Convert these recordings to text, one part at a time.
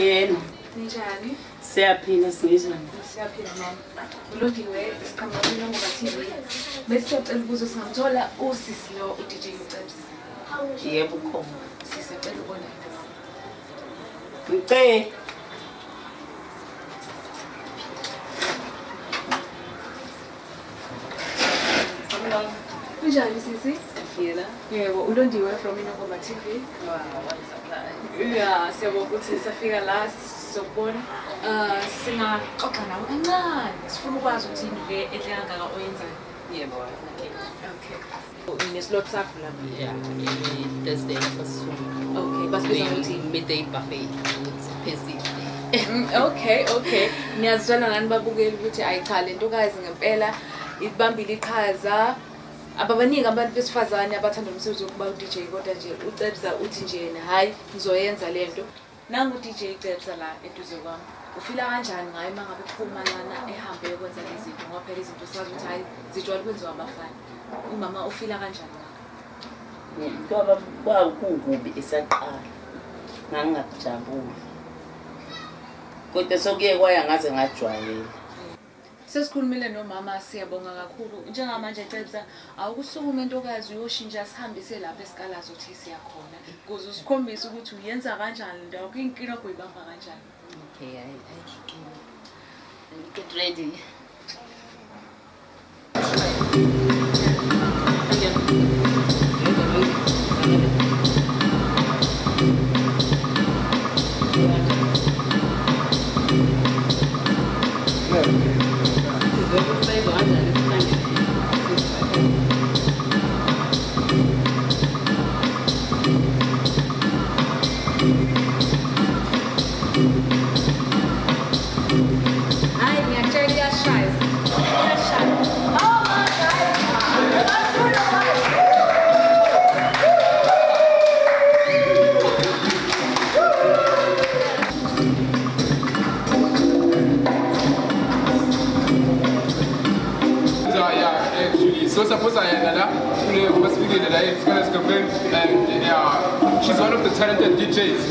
Yena. Ninjani? Siyaphila sinjani? Siyaphila mama. Ulondiwe siqhamuka ngoba TV. Bese ubuzo singamthola usisi lo uDJ uCebs. Yebo khona. Sisecela ukubona. Ngicela. Kunjani sisi? Yena. Yebo, ulondiwe from Inongoma TV. Yeah, siyabonga ukuthi safika la sizobona. Singaxoxa nawe kancane. Sifuna ukwazi ukuthi yini le enhle kangaka oyenzayo. Yebo. Okay. Uneslot sakho la. Yeah, Thursday first one. Okay, basibiza ukuthi midday buffet. It's busy. Okay. Niyazwana nani babukeli ukuthi ayicha lento kazi ngempela ibambile iqhaza. Ababaningi abantu besifazane abathanda umsebenzi wokuba uDJ kodwa nje uCebza uthi nje yena hayi ngizoyenza lento. Nangu uDJ uCebza la eduze kwami. Ufila kanjani ngaye mangabe uphuma lana ehambe ukwenza lezi zinto ngoba phela izinto sazi ukuthi hayi zijwayele kwenziwa abafana. Umama ufila kanjani ngakho? Ngoba kwakukubi esaqala. Ngangingajabuli. Kodwa sokuye kwaya ngaze ngajwayela. Sesikhulumile nomama siyabonga kakhulu njengamanje Cebza awukusukume intokazi uyoshintsha sihambise lapha esikalazo thi siyakhona ukuze usikhombise ukuthi uyenza kanjani ndawo kuyinkinga kuyibamba kanjani. Okay, I get ready. So suppose I am and yeah, she's one of the talented DJs.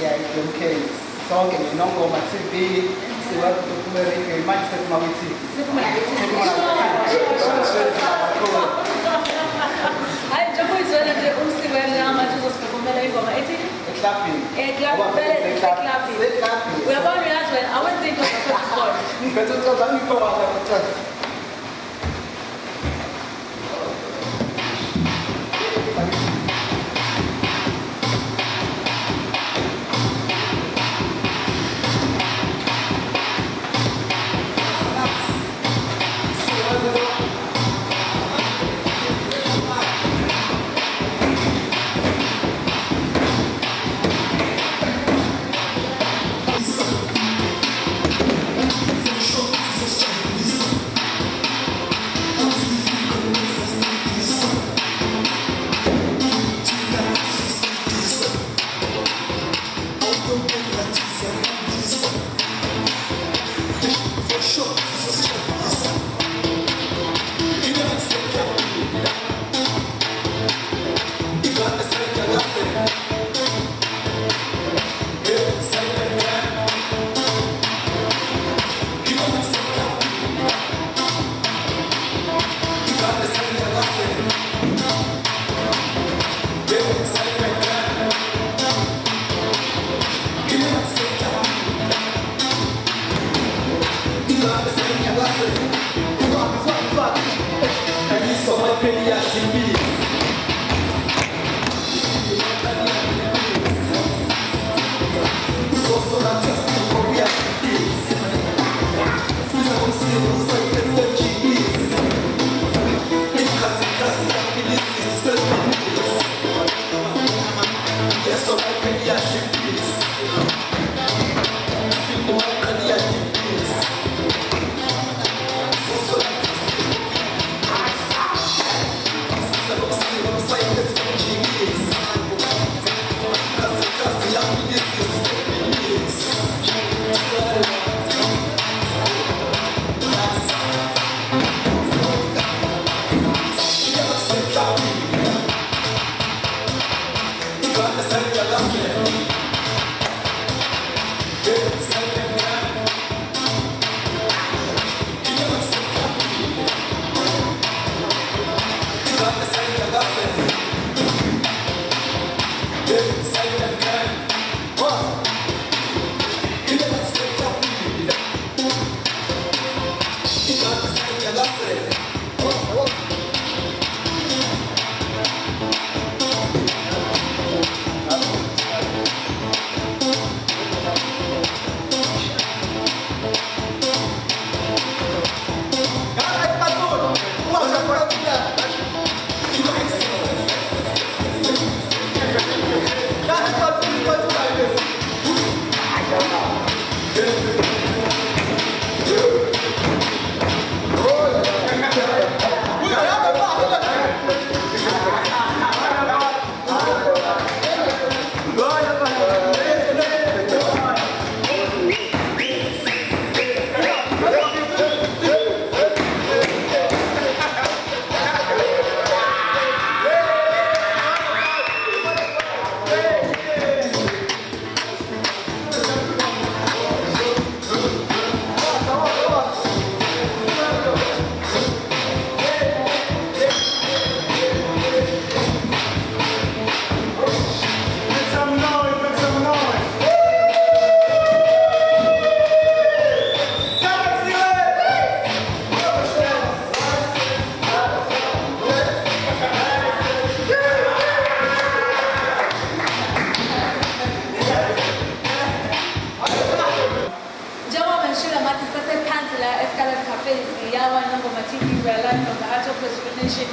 Yeah, it's okay. sonke ngeNongoma TV siwaphume radio manje sephuma kwi-TV. Hayi njengoba izwela nje umsibele manje uzosiphefumela ingoma ethini? Eklabhini. Eklabhini. Uyabona uyazi wena awenzi into zasesikole. Ngiphethe ucaba ngikhoba kakhulu. Yawa Nongoma TV, we are live from the Heart of Rejuvenation.